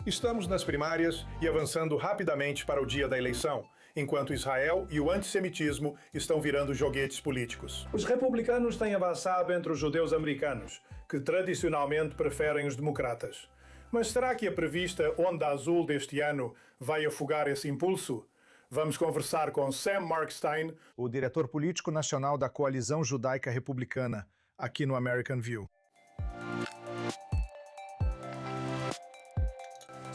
Estamos nas primárias e avançando rapidamente para o dia da eleição, enquanto Israel e o antissemitismo estão virando joguetes políticos. Os republicanos têm avançado entre os judeus americanos, que tradicionalmente preferem os democratas. Mas será que a prevista onda azul deste ano vai afogar esse impulso? Vamos conversar com Sam Markstein, o diretor político nacional da Coalizão Judaica Republicana, aqui no American View.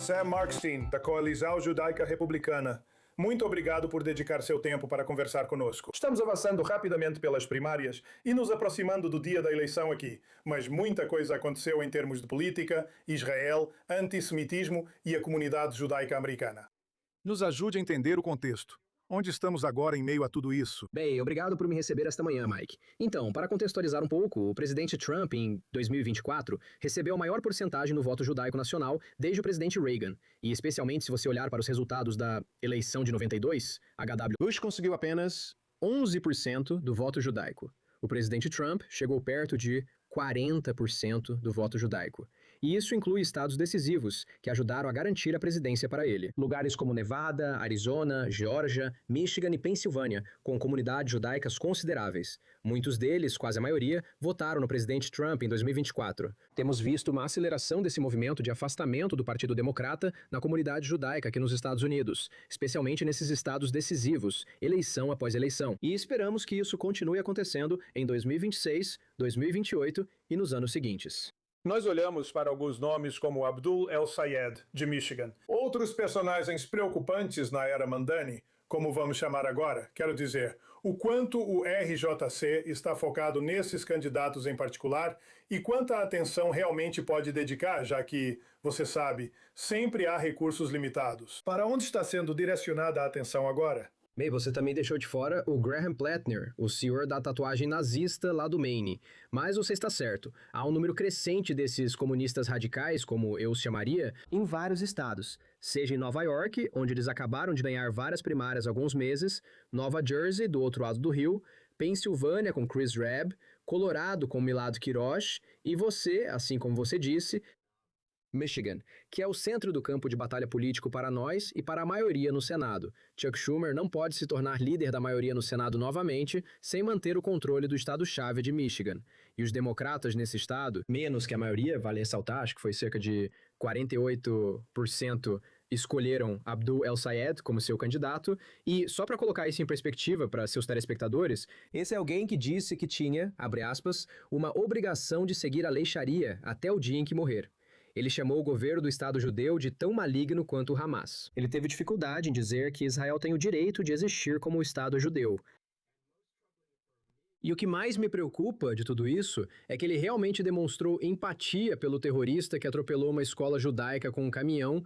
Sam Markstein, da Coalizão Judaica Republicana. Muito obrigado por dedicar seu tempo para conversar conosco. Estamos avançando rapidamente pelas primárias e nos aproximando do dia da eleição aqui, mas muita coisa aconteceu em termos de política, Israel, antissemitismo e a comunidade judaica americana. Nos ajude a entender o contexto. Onde estamos agora em meio a tudo isso? Bem, obrigado por me receber esta manhã, Mike. Então, para contextualizar um pouco, o presidente Trump, em 2024, recebeu a maior porcentagem no voto judaico nacional desde o presidente Reagan. E especialmente se você olhar para os resultados da eleição de 92, H.W. Bush conseguiu apenas 11% do voto judaico. O presidente Trump chegou perto de 40% do voto judaico. E isso inclui estados decisivos, que ajudaram a garantir a presidência para ele. Lugares como Nevada, Arizona, Geórgia, Michigan e Pensilvânia, com comunidades judaicas consideráveis. Muitos deles, quase a maioria, votaram no presidente Trump em 2024. Temos visto uma aceleração desse movimento de afastamento do Partido Democrata na comunidade judaica aqui nos Estados Unidos, especialmente nesses estados decisivos, eleição após eleição. E esperamos que isso continue acontecendo em 2026, 2028 e nos anos seguintes. Nós olhamos para alguns nomes como Abdul El-Sayed, de Michigan. Outros personagens preocupantes na era Mandani, como vamos chamar agora, quero dizer, o quanto o RJC está focado nesses candidatos em particular e quanta atenção realmente pode dedicar, já que, você sabe, sempre há recursos limitados. Para onde está sendo direcionada a atenção agora? Bem, você também deixou de fora o Graham Plattner, o senhor da tatuagem nazista lá do Maine. Mas você está certo, há um número crescente desses comunistas radicais, como eu os chamaria, em vários estados. Seja em Nova York, onde eles acabaram de ganhar várias primárias há alguns meses, Nova Jersey, do outro lado do rio, Pensilvânia com Chris Rabb, Colorado com Milad Quiroz, e você, assim como você disse, Michigan, que é o centro do campo de batalha político para nós e para a maioria no Senado. Chuck Schumer não pode se tornar líder da maioria no Senado novamente sem manter o controle do estado-chave de Michigan. E os democratas nesse estado, menos que a maioria, vale ressaltar, acho que foi cerca de 48%, escolheram Abdul El-Sayed como seu candidato. E só para colocar isso em perspectiva para seus telespectadores, esse é alguém que disse que tinha, abre aspas, uma obrigação de seguir a lei Sharia até o dia em que morrer. Ele chamou o governo do Estado judeu de tão maligno quanto o Hamas. Ele teve dificuldade em dizer que Israel tem o direito de existir como o Estado judeu. E o que mais me preocupa de tudo isso é que ele realmente demonstrou empatia pelo terrorista que atropelou uma escola judaica com um caminhão,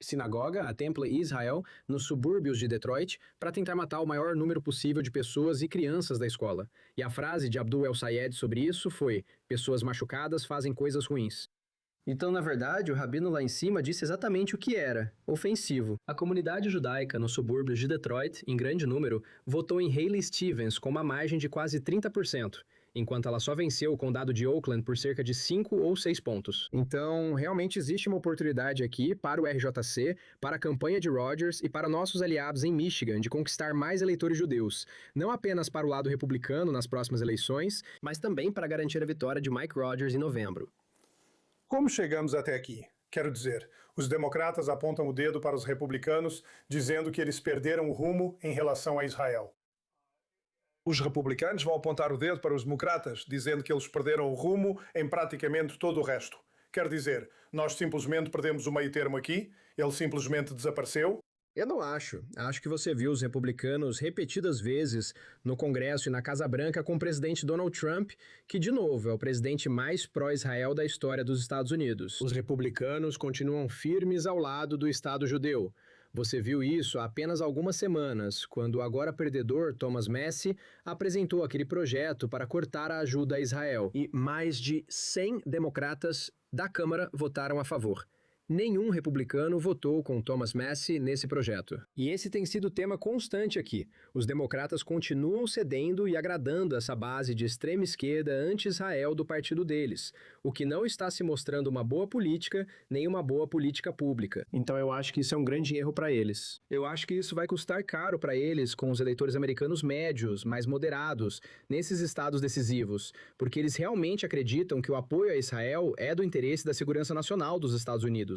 sinagoga, a Temple Israel, nos subúrbios de Detroit, para tentar matar o maior número possível de pessoas e crianças da escola. E a frase de Abdul El-Sayed sobre isso foi: pessoas machucadas fazem coisas ruins. Então, na verdade, o rabino lá em cima disse exatamente o que era: ofensivo. A comunidade judaica nos subúrbios de Detroit, em grande número, votou em Haley Stevens com uma margem de quase 30%. Enquanto ela só venceu o condado de Oakland por cerca de 5 ou 6 pontos. Então, realmente existe uma oportunidade aqui para o RJC, para a campanha de Rogers e para nossos aliados em Michigan de conquistar mais eleitores judeus, não apenas para o lado republicano nas próximas eleições, mas também para garantir a vitória de Mike Rogers em novembro. Como chegamos até aqui? Quero dizer, os democratas apontam o dedo para os republicanos, dizendo que eles perderam o rumo em relação a Israel. Os republicanos vão apontar o dedo para os democratas, dizendo que eles perderam o rumo em praticamente todo o resto. Quer dizer, nós simplesmente perdemos o meio termo aqui, ele simplesmente desapareceu. Eu não acho. Acho que você viu os republicanos repetidas vezes no Congresso e na Casa Branca com o presidente Donald Trump, que, de novo, é o presidente mais pró-Israel da história dos Estados Unidos. Os republicanos continuam firmes ao lado do Estado judeu. Você viu isso há apenas algumas semanas, quando o agora perdedor Thomas Massie apresentou aquele projeto para cortar a ajuda a Israel. E mais de 100 democratas da Câmara votaram a favor. Nenhum republicano votou com Thomas Massie nesse projeto. E esse tem sido tema constante aqui. Os democratas continuam cedendo e agradando essa base de extrema esquerda anti-Israel do partido deles, o que não está se mostrando uma boa política, nem uma boa política pública. Então eu acho que isso é um grande erro para eles. Eu acho que isso vai custar caro para eles com os eleitores americanos médios, mais moderados, nesses estados decisivos, porque eles realmente acreditam que o apoio a Israel é do interesse da segurança nacional dos Estados Unidos.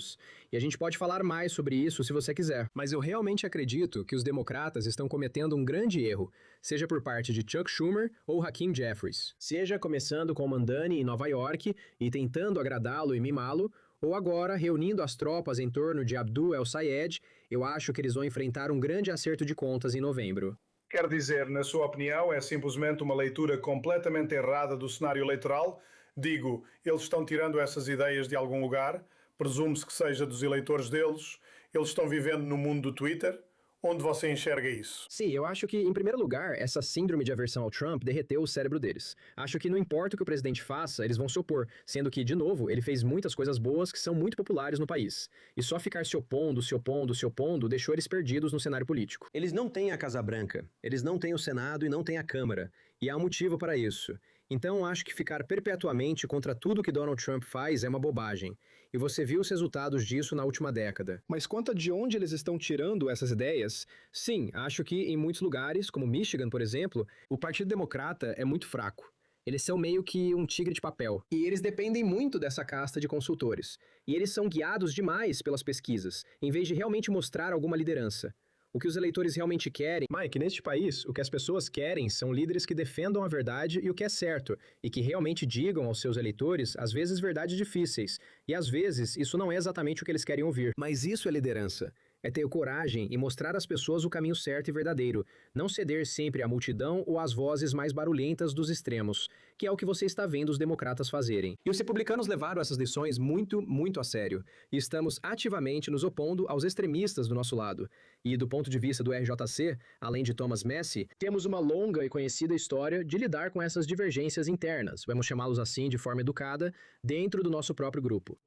E a gente pode falar mais sobre isso se você quiser. Mas eu realmente acredito que os democratas estão cometendo um grande erro, seja por parte de Chuck Schumer ou Hakeem Jeffries. Seja começando com Mandani em Nova York e tentando agradá-lo e mimá-lo, ou agora reunindo as tropas em torno de Abdul El-Sayed, eu acho que eles vão enfrentar um grande acerto de contas em novembro. Quer dizer, na sua opinião, é simplesmente uma leitura completamente errada do cenário eleitoral? Digo, eles estão tirando essas ideias de algum lugar? Presume-se que seja dos eleitores deles. Eles estão vivendo no mundo do Twitter. Onde você enxerga isso? Sim, eu acho que, em primeiro lugar, essa síndrome de aversão ao Trump derreteu o cérebro deles. Acho que não importa o que o presidente faça, eles vão se opor, sendo que, de novo, ele fez muitas coisas boas que são muito populares no país. E só ficar se opondo, deixou eles perdidos no cenário político. Eles não têm a Casa Branca, eles não têm o Senado e não têm a Câmara. E há um motivo para isso. Então, acho que ficar perpetuamente contra tudo que Donald Trump faz é uma bobagem. E você viu os resultados disso na última década. Mas quanto a de onde eles estão tirando essas ideias, sim, acho que em muitos lugares, como Michigan, por exemplo, o Partido Democrata é muito fraco. Eles são meio que um tigre de papel. E eles dependem muito dessa casta de consultores. E eles são guiados demais pelas pesquisas, em vez de realmente mostrar alguma liderança. O que os eleitores realmente querem... Mike, neste país, o que as pessoas querem são líderes que defendam a verdade e o que é certo, e que realmente digam aos seus eleitores, às vezes, verdades difíceis. E às vezes, isso não é exatamente o que eles querem ouvir. Mas isso é liderança. É ter coragem e mostrar às pessoas o caminho certo e verdadeiro. Não ceder sempre à multidão ou às vozes mais barulhentas dos extremos, que é o que você está vendo os democratas fazerem. E os republicanos levaram essas lições muito, muito a sério. E estamos ativamente nos opondo aos extremistas do nosso lado. E do ponto de vista do RJC, além de Thomas Massie, temos uma longa e conhecida história de lidar com essas divergências internas, vamos chamá-los assim de forma educada, dentro do nosso próprio grupo.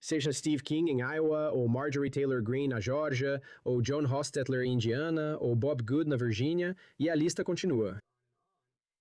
Seja Steve King em Iowa, ou Marjorie Taylor Greene na Geórgia, ou John Hostetler em Indiana, ou Bob Good na Virgínia, e a lista continua.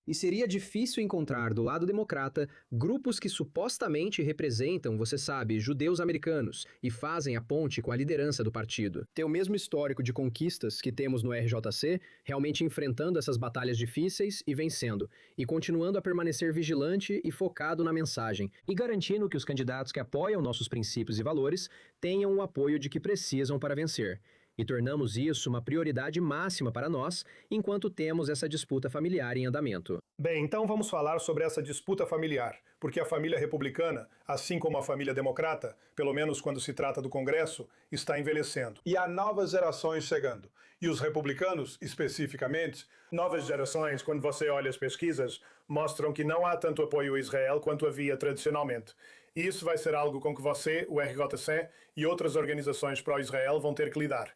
E seria difícil encontrar do lado democrata grupos que supostamente representam, você sabe, judeus americanos e fazem a ponte com a liderança do partido. Ter o mesmo histórico de conquistas que temos no RJC, realmente enfrentando essas batalhas difíceis e vencendo, e continuando a permanecer vigilante e focado na mensagem, e garantindo que os candidatos que apoiam nossos princípios e valores tenham o apoio de que precisam para vencer. E tornamos isso uma prioridade máxima para nós, enquanto temos essa disputa familiar em andamento. Bem, então vamos falar sobre essa disputa familiar, porque a família republicana, assim como a família democrata, pelo menos quando se trata do Congresso, está envelhecendo. E há novas gerações chegando. E os republicanos, especificamente, novas gerações, quando você olha as pesquisas, mostram que não há tanto apoio a Israel quanto havia tradicionalmente. E isso vai ser algo com que você, o RJC e outras organizações pró-Israel vão ter que lidar.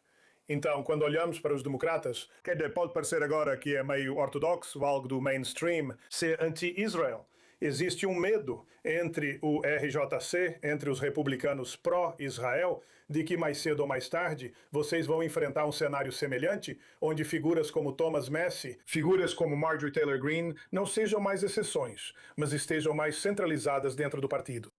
Então, quando olhamos para os democratas, quer dizer, pode parecer agora que é meio ortodoxo, algo do mainstream, ser anti-Israel. Existe um medo entre o RJC, entre os republicanos pró-Israel, de que mais cedo ou mais tarde vocês vão enfrentar um cenário semelhante, onde figuras como Thomas Massie, figuras como Marjorie Taylor Greene, não sejam mais exceções, mas estejam mais centralizadas dentro do partido.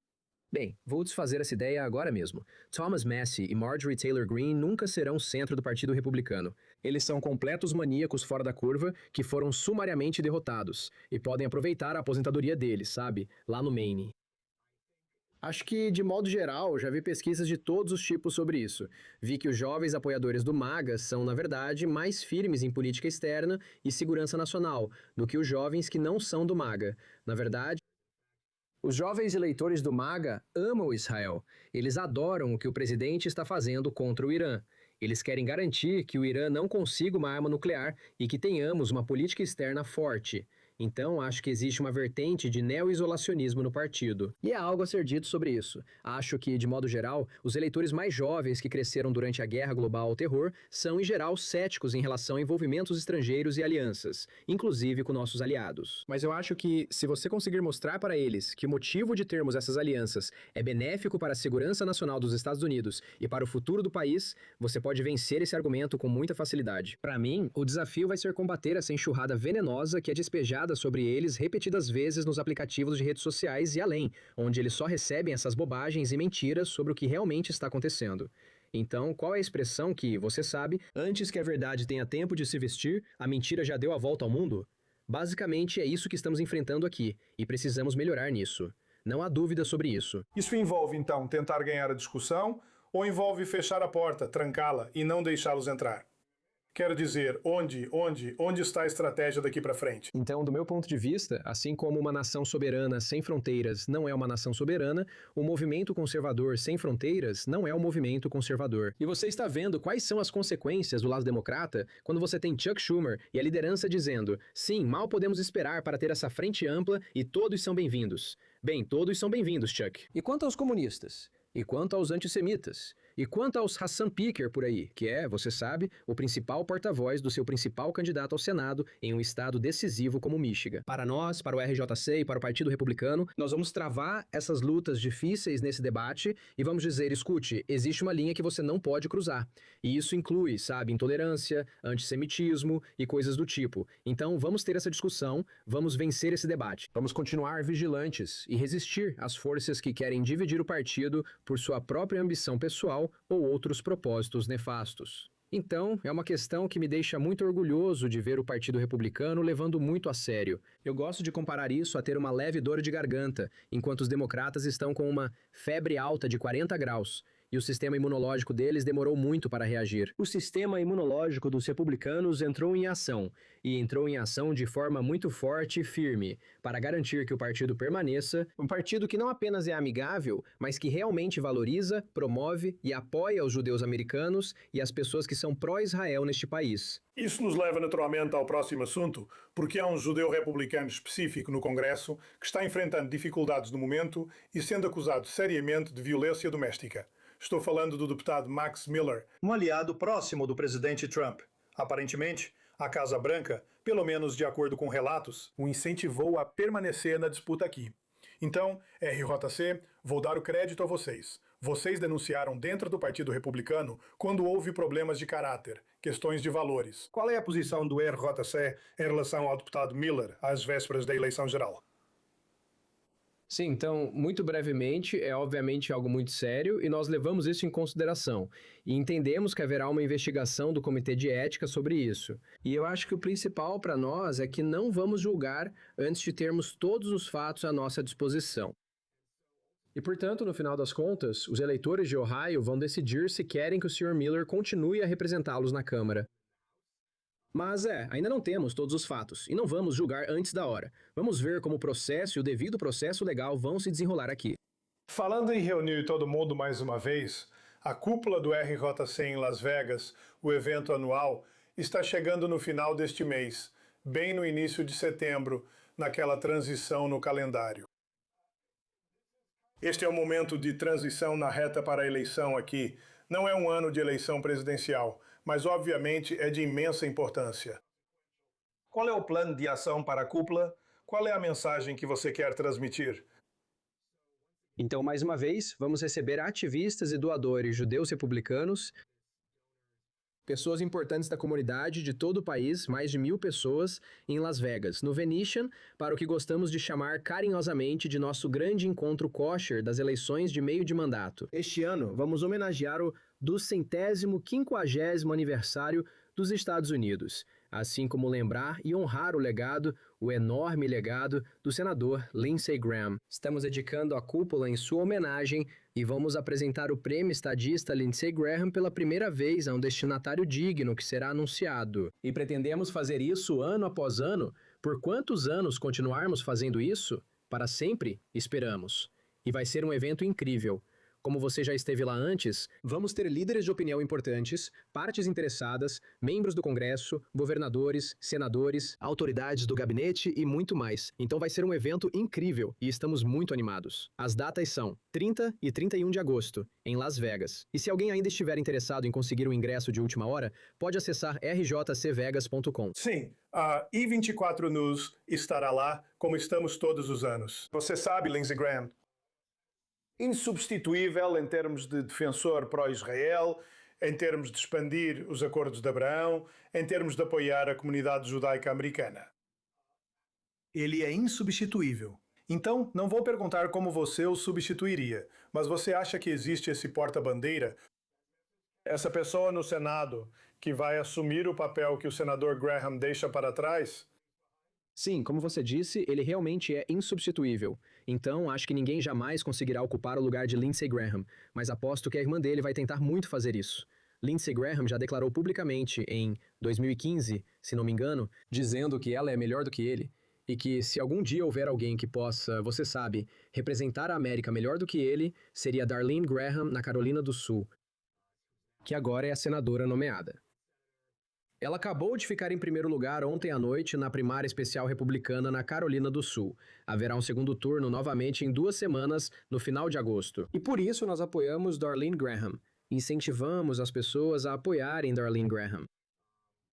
Bem, vou desfazer essa ideia agora mesmo. Thomas Massie e Marjorie Taylor Greene nunca serão o centro do Partido Republicano. Eles são completos maníacos fora da curva que foram sumariamente derrotados e podem aproveitar a aposentadoria deles, sabe? Lá no Maine. Acho que, de modo geral, já vi pesquisas de todos os tipos sobre isso. Vi que os jovens apoiadores do MAGA são, na verdade, mais firmes em política externa e segurança nacional do que os jovens que não são do MAGA. Na verdade, os jovens eleitores do MAGA amam Israel. Eles adoram o que o presidente está fazendo contra o Irã. Eles querem garantir que o Irã não consiga uma arma nuclear e que tenhamos uma política externa forte. Então, acho que existe uma vertente de neo-isolacionismo no partido. E há algo a ser dito sobre isso. Acho que, de modo geral, os eleitores mais jovens que cresceram durante a guerra global ao terror são, em geral, céticos em relação a envolvimentos estrangeiros e alianças, inclusive com nossos aliados. Mas eu acho que, se você conseguir mostrar para eles que o motivo de termos essas alianças é benéfico para a segurança nacional dos Estados Unidos e para o futuro do país, você pode vencer esse argumento com muita facilidade. Para mim, o desafio vai ser combater essa enxurrada venenosa que é despejada sobre eles repetidas vezes nos aplicativos de redes sociais e além, onde eles só recebem essas bobagens e mentiras sobre o que realmente está acontecendo. Então, qual é a expressão que, você sabe, antes que a verdade tenha tempo de se vestir, a mentira já deu a volta ao mundo? Basicamente, é isso que estamos enfrentando aqui, e precisamos melhorar nisso. Não há dúvida sobre isso. Isso envolve, então, tentar ganhar a discussão ou envolve fechar a porta, trancá-la e não deixá-los entrar? Quero dizer, onde está a estratégia daqui para frente? Então, do meu ponto de vista, assim como uma nação soberana sem fronteiras não é uma nação soberana, o movimento conservador sem fronteiras não é um movimento conservador. E você está vendo quais são as consequências do lado democrata quando você tem Chuck Schumer e a liderança dizendo: sim, mal podemos esperar para ter essa frente ampla e todos são bem-vindos. Bem, todos são bem-vindos, Chuck. E quanto aos comunistas? E quanto aos antissemitas? E quanto aos Hassan Piker por aí, que é, você sabe, o principal porta-voz do seu principal candidato ao Senado em um estado decisivo como Michigan? Para nós, para o RJC e para o Partido Republicano, nós vamos travar essas lutas difíceis nesse debate e vamos dizer, escute, existe uma linha que você não pode cruzar. E isso inclui, sabe, intolerância, antissemitismo e coisas do tipo. Então, vamos ter essa discussão, vamos vencer esse debate. Vamos continuar vigilantes e resistir às forças que querem dividir o partido por sua própria ambição pessoal ou outros propósitos nefastos. Então, é uma questão que me deixa muito orgulhoso de ver o Partido Republicano levando muito a sério. Eu gosto de comparar isso a ter uma leve dor de garganta, enquanto os democratas estão com uma febre alta de 40 graus. E o sistema imunológico deles demorou muito para reagir. O sistema imunológico dos republicanos entrou em ação, e entrou em ação de forma muito forte e firme, para garantir que o partido permaneça, um partido que não apenas é amigável, mas que realmente valoriza, promove e apoia os judeus americanos e as pessoas que são pró-Israel neste país. Isso nos leva naturalmente ao próximo assunto, porque há um judeu republicano específico no Congresso que está enfrentando dificuldades no momento e sendo acusado seriamente de violência doméstica. Estou falando do deputado Max Miller, um aliado próximo do presidente Trump. Aparentemente, a Casa Branca, pelo menos de acordo com relatos, o incentivou a permanecer na disputa aqui. Então, RJC, vou dar o crédito a vocês. Vocês denunciaram dentro do Partido Republicano quando houve problemas de caráter, questões de valores. Qual é a posição do RJC em relação ao deputado Miller às vésperas da eleição geral? Sim, então, muito brevemente, é obviamente algo muito sério e nós levamos isso em consideração. E entendemos que haverá uma investigação do Comitê de Ética sobre isso. E eu acho que o principal para nós é que não vamos julgar antes de termos todos os fatos à nossa disposição. E, portanto, no final das contas, os eleitores de Ohio vão decidir se querem que o Sr. Miller continue a representá-los na Câmara. Mas ainda não temos todos os fatos, e não vamos julgar antes da hora. Vamos ver como o processo e o devido processo legal vão se desenrolar aqui. Falando em reunir todo mundo mais uma vez, a cúpula do RJC em Las Vegas, o evento anual, está chegando no final deste mês, bem no início de setembro, naquela transição no calendário. Este é o momento de transição na reta para a eleição aqui. Não é um ano de eleição presidencial, mas obviamente é de imensa importância. Qual é o plano de ação para a cúpula? Qual é a mensagem que você quer transmitir? Então, mais uma vez, vamos receber ativistas e doadores judeus republicanos, pessoas importantes da comunidade de todo o país, mais de 1.000 pessoas, em Las Vegas, no Venetian, para o que gostamos de chamar carinhosamente de nosso grande encontro kosher das eleições de meio de mandato. Este ano, vamos homenagear o 250º aniversário dos Estados Unidos, assim como lembrar e honrar o legado, o enorme legado, do senador Lindsey Graham. Estamos dedicando a cúpula em sua homenagem e vamos apresentar o prêmio estadista Lindsey Graham pela primeira vez a um destinatário digno que será anunciado. E pretendemos fazer isso ano após ano. Por quantos anos continuarmos fazendo isso? Para sempre, esperamos. E vai ser um evento incrível. Como você já esteve lá antes, vamos ter líderes de opinião importantes, partes interessadas, membros do Congresso, governadores, senadores, autoridades do gabinete e muito mais. Então vai ser um evento incrível e estamos muito animados. As datas são 30 e 31 de agosto, em Las Vegas. E se alguém ainda estiver interessado em conseguir um ingresso de última hora, pode acessar rjcvegas.com. Sim, a I24 News estará lá, como estamos todos os anos. Você sabe, Lindsey Graham, insubstituível em termos de defensor pró-Israel, em termos de expandir os acordos de Abraão, em termos de apoiar a comunidade judaica americana. Ele é insubstituível. Então, não vou perguntar como você o substituiria, mas você acha que existe esse porta-bandeira? Essa pessoa no Senado que vai assumir o papel que o senador Graham deixa para trás? Sim, como você disse, ele realmente é insubstituível. Então, acho que ninguém jamais conseguirá ocupar o lugar de Lindsey Graham, mas aposto que a irmã dele vai tentar muito fazer isso. Lindsey Graham já declarou publicamente em 2015, se não me engano, dizendo que ela é melhor do que ele, e que se algum dia houver alguém que possa, você sabe, representar a América melhor do que ele, seria Darlene Graham na Carolina do Sul, que agora é a senadora nomeada. Ela acabou de ficar em primeiro lugar ontem à noite na primária especial republicana na Carolina do Sul. Haverá um segundo turno novamente em 2 semanas, no final de agosto. E por isso nós apoiamos Darlene Graham. Incentivamos as pessoas a apoiarem Darlene Graham.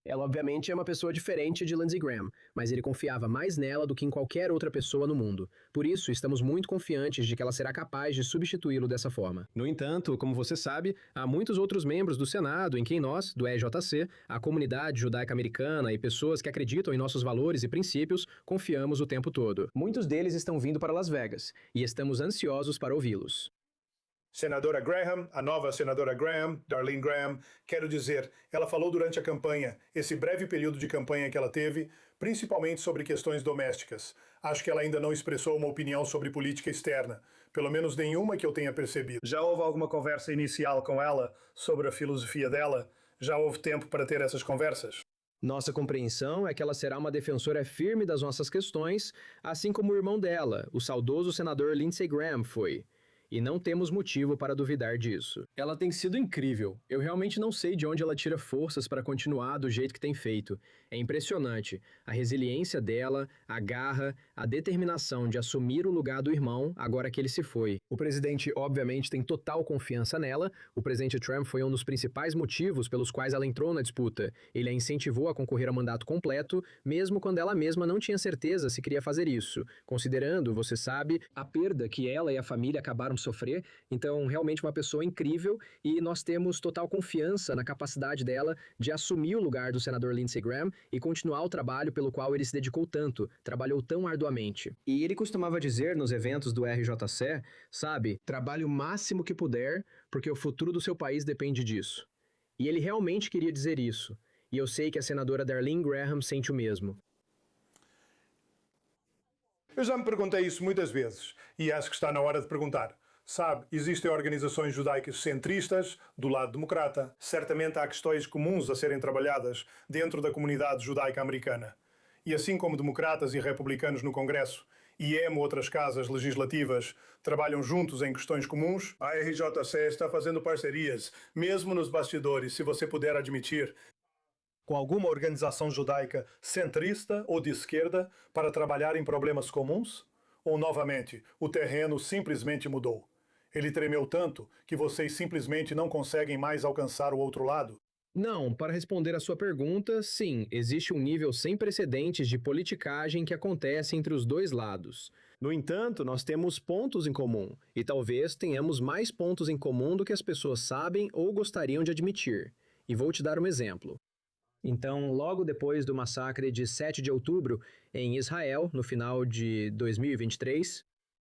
Ela obviamente é uma pessoa diferente de Lindsey Graham, mas ele confiava mais nela do que em qualquer outra pessoa no mundo. Por isso, estamos muito confiantes de que ela será capaz de substituí-lo dessa forma. No entanto, como você sabe, há muitos outros membros do Senado em quem nós, do EJC, a comunidade judaica americana e pessoas que acreditam em nossos valores e princípios, confiamos o tempo todo. Muitos deles estão vindo para Las Vegas e estamos ansiosos para ouvi-los. Senadora Graham, a nova senadora Graham, Darlene Graham, quero dizer, ela falou durante a campanha, esse breve período de campanha que ela teve, principalmente sobre questões domésticas. Acho que ela ainda não expressou uma opinião sobre política externa, pelo menos nenhuma que eu tenha percebido. Já houve alguma conversa inicial com ela sobre a filosofia dela? Já houve tempo para ter essas conversas? Nossa compreensão é que ela será uma defensora firme das nossas questões, assim como o irmão dela, o saudoso senador Lindsey Graham, foi. E não temos motivo para duvidar disso. Ela tem sido incrível. Eu realmente não sei de onde ela tira forças para continuar do jeito que tem feito. É impressionante. A resiliência dela, a garra, a determinação de assumir o lugar do irmão agora que ele se foi. O presidente, obviamente, tem total confiança nela. O presidente Trump foi um dos principais motivos pelos quais ela entrou na disputa. Ele a incentivou a concorrer ao mandato completo, mesmo quando ela mesma não tinha certeza se queria fazer isso, considerando, você sabe, a perda que ela e a família acabaram de sofrer. Então, realmente uma pessoa incrível e nós temos total confiança na capacidade dela de assumir o lugar do senador Lindsey Graham e continuar o trabalho pelo qual ele se dedicou tanto, trabalhou tão arduamente. E ele costumava dizer nos eventos do RJC, sabe, trabalhe o máximo que puder, porque o futuro do seu país depende disso. E ele realmente queria dizer isso. E eu sei que a senadora Darlene Graham sente o mesmo. Eu já me perguntei isso muitas vezes e acho que está na hora de perguntar. Sabe, existem organizações judaicas centristas do lado democrata. Certamente há questões comuns a serem trabalhadas dentro da comunidade judaica americana. E assim como democratas e republicanos no Congresso e outras casas legislativas trabalham juntos em questões comuns, a RJC está fazendo parcerias, mesmo nos bastidores, se você puder admitir, com alguma organização judaica centrista ou de esquerda para trabalhar em problemas comuns? Ou, novamente, o terreno simplesmente mudou? Ele tremeu tanto que vocês simplesmente não conseguem mais alcançar o outro lado? Não, para responder a sua pergunta, sim, existe um nível sem precedentes de politicagem que acontece entre os dois lados. No entanto, nós temos pontos em comum, e talvez tenhamos mais pontos em comum do que as pessoas sabem ou gostariam de admitir. E vou te dar um exemplo. Então, logo depois do massacre de 7 de outubro, em Israel, no final de 2023,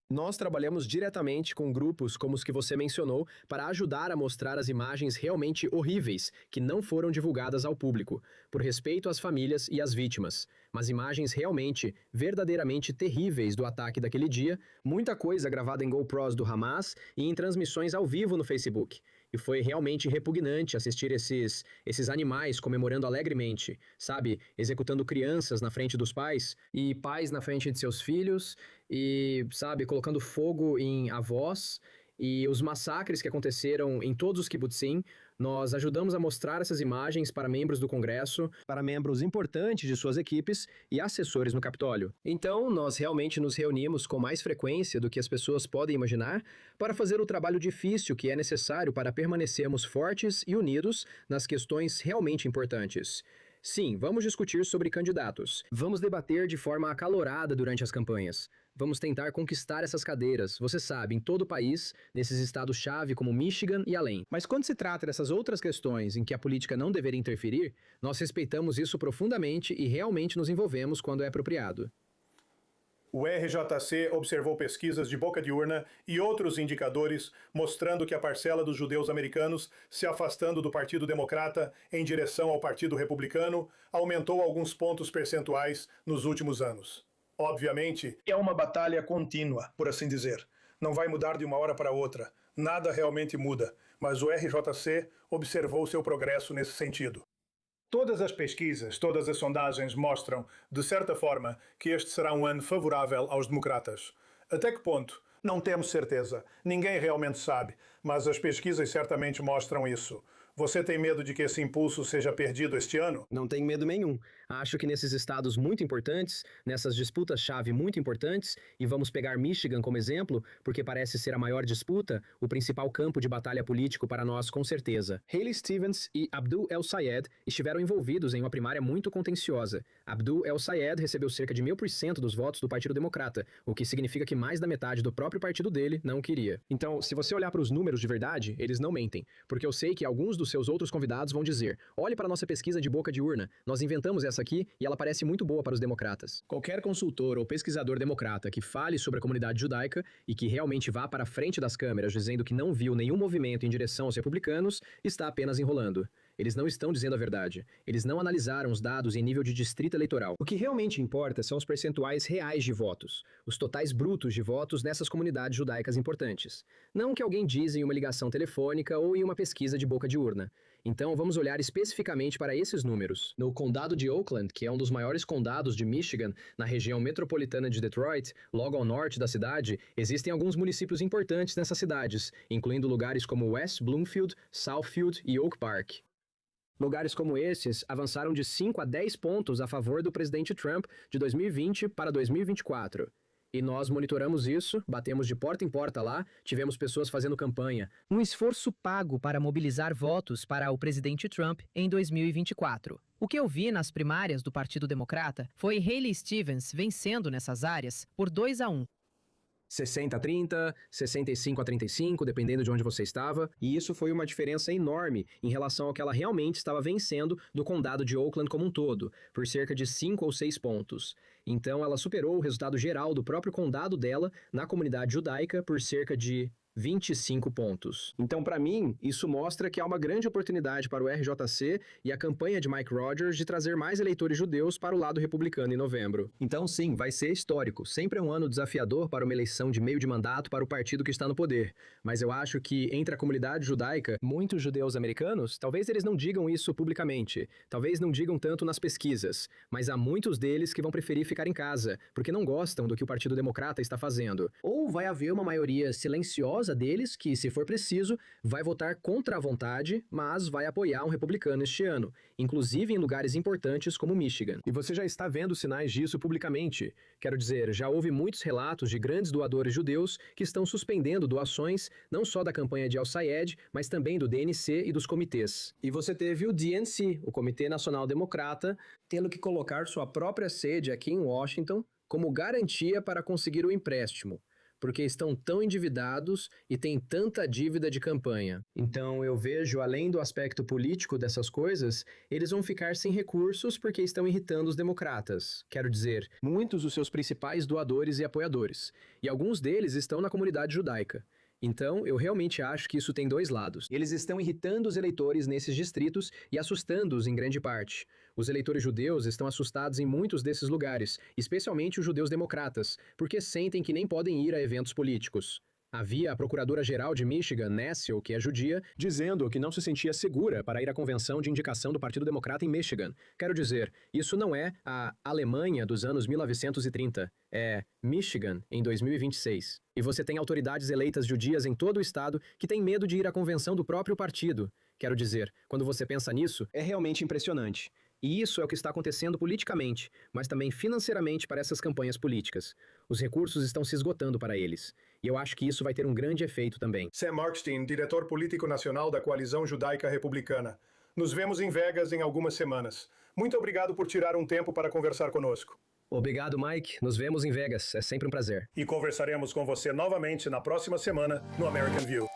nós trabalhamos diretamente com grupos como os que você mencionou para ajudar a mostrar as imagens realmente horríveis que não foram divulgadas ao público, por respeito às famílias e às vítimas. Mas imagens realmente, verdadeiramente terríveis do ataque daquele dia, muita coisa gravada em GoPros do Hamas e em transmissões ao vivo no Facebook. E foi realmente repugnante assistir esses animais comemorando alegremente, sabe? Executando crianças na frente dos pais e pais na frente de seus filhos e, sabe, colocando fogo em avós E os massacres que aconteceram em todos os kibbutzim, nós ajudamos a mostrar essas imagens para membros do Congresso, para membros importantes de suas equipes e assessores no Capitólio. Então, nós realmente nos reunimos com mais frequência do que as pessoas podem imaginar para fazer o trabalho difícil que é necessário para permanecermos fortes e unidos nas questões realmente importantes. Sim, vamos discutir sobre candidatos. Vamos debater de forma acalorada durante as campanhas. Vamos tentar conquistar essas cadeiras, você sabe, em todo o país, nesses estados-chave como Michigan e além. Mas quando se trata dessas outras questões em que a política não deveria interferir, nós respeitamos isso profundamente e realmente nos envolvemos quando é apropriado. O RJC observou pesquisas de boca de urna e outros indicadores mostrando que a parcela dos judeus americanos se afastando do Partido Democrata em direção ao Partido Republicano aumentou alguns pontos percentuais nos últimos anos. Obviamente, é uma batalha contínua, por assim dizer. Não vai mudar de uma hora para outra. Nada realmente muda, mas o RJC observou seu progresso nesse sentido. Todas as pesquisas, todas as sondagens mostram, de certa forma, que este será um ano favorável aos democratas. Até que ponto? Não temos certeza. Ninguém realmente sabe, mas as pesquisas certamente mostram isso. Você tem medo de que esse impulso seja perdido este ano? Não tenho medo nenhum. Acho que nesses estados muito importantes, nessas disputas-chave muito importantes, e vamos pegar Michigan como exemplo, porque parece ser a maior disputa, o principal campo de batalha político para nós com certeza. Haley Stevens e Abdul El-Sayed estiveram envolvidos em uma primária muito contenciosa. Abdul El-Sayed recebeu cerca de 1000% dos votos do Partido Democrata, o que significa que mais da metade do próprio partido dele não queria. Então, se você olhar para os números de verdade, eles não mentem, porque eu sei que alguns dos seus outros convidados vão dizer: olhe para a nossa pesquisa de boca de urna, nós inventamos essa aqui e ela parece muito boa para os democratas. Qualquer consultor ou pesquisador democrata que fale sobre a comunidade judaica e que realmente vá para a frente das câmeras dizendo que não viu nenhum movimento em direção aos republicanos, está apenas enrolando. Eles não estão dizendo a verdade. Eles não analisaram os dados em nível de distrito eleitoral. O que realmente importa são os percentuais reais de votos, os totais brutos de votos nessas comunidades judaicas importantes. Não o que alguém diz em uma ligação telefônica ou em uma pesquisa de boca de urna. Então, vamos olhar especificamente para esses números. No condado de Oakland, que é um dos maiores condados de Michigan, na região metropolitana de Detroit, logo ao norte da cidade, existem alguns municípios importantes nessas cidades, incluindo lugares como West Bloomfield, Southfield e Oak Park. Lugares como esses avançaram de 5 a 10 pontos a favor do presidente Trump de 2020 para 2024. E nós monitoramos isso, batemos de porta em porta lá, tivemos pessoas fazendo campanha. Um esforço pago para mobilizar votos para o presidente Trump em 2024. O que eu vi nas primárias do Partido Democrata foi Haley Stevens vencendo nessas áreas por 2-1. 60-30, 65-35, dependendo de onde você estava, e isso foi uma diferença enorme em relação ao que ela realmente estava vencendo no condado de Oakland como um todo, por cerca de 5 ou 6 pontos. Então ela superou o resultado geral do próprio condado dela na comunidade judaica por cerca de 25 pontos. Então, para mim, isso mostra que há uma grande oportunidade para o RJC e a campanha de Mike Rogers de trazer mais eleitores judeus para o lado republicano em novembro. Então, sim, vai ser histórico. Sempre é um ano desafiador para uma eleição de meio de mandato para o partido que está no poder. Mas eu acho que entre a comunidade judaica, muitos judeus americanos, talvez eles não digam isso publicamente, talvez não digam tanto nas pesquisas, mas há muitos deles que vão preferir ficar em casa, porque não gostam do que o Partido Democrata está fazendo. Ou vai haver uma maioria silenciosa deles que, se for preciso, vai votar contra a vontade, mas vai apoiar um republicano este ano, inclusive em lugares importantes como Michigan. E você já está vendo sinais disso publicamente. Quero dizer, já houve muitos relatos de grandes doadores judeus que estão suspendendo doações, não só da campanha de El-Sayed, mas também do DNC e dos comitês. E você teve o DNC, o Comitê Nacional Democrata, tendo que colocar sua própria sede aqui em Washington como garantia para conseguir o empréstimo, porque estão tão endividados e têm tanta dívida de campanha. Então eu vejo, além do aspecto político dessas coisas, eles vão ficar sem recursos porque estão irritando os democratas. Quero dizer, muitos dos seus principais doadores e apoiadores. E alguns deles estão na comunidade judaica. Então, eu realmente acho que isso tem dois lados. Eles estão irritando os eleitores nesses distritos e assustando-os em grande parte. Os eleitores judeus estão assustados em muitos desses lugares, especialmente os judeus democratas, porque sentem que nem podem ir a eventos políticos. Havia a procuradora-geral de Michigan, Nessel, que é judia, dizendo que não se sentia segura para ir à convenção de indicação do Partido Democrata em Michigan. Quero dizer, isso não é a Alemanha dos anos 1930, é Michigan em 2026. E você tem autoridades eleitas judias em todo o estado que têm medo de ir à convenção do próprio partido. Quero dizer, quando você pensa nisso, é realmente impressionante. E isso é o que está acontecendo politicamente, mas também financeiramente para essas campanhas políticas. Os recursos estão se esgotando para eles. E eu acho que isso vai ter um grande efeito também. Sam Markstein, diretor político nacional da Coalizão Judaica Republicana. Nos vemos em Vegas em algumas semanas. Muito obrigado por tirar um tempo para conversar conosco. Obrigado, Mike. Nos vemos em Vegas. É sempre um prazer. E conversaremos com você novamente na próxima semana no American View.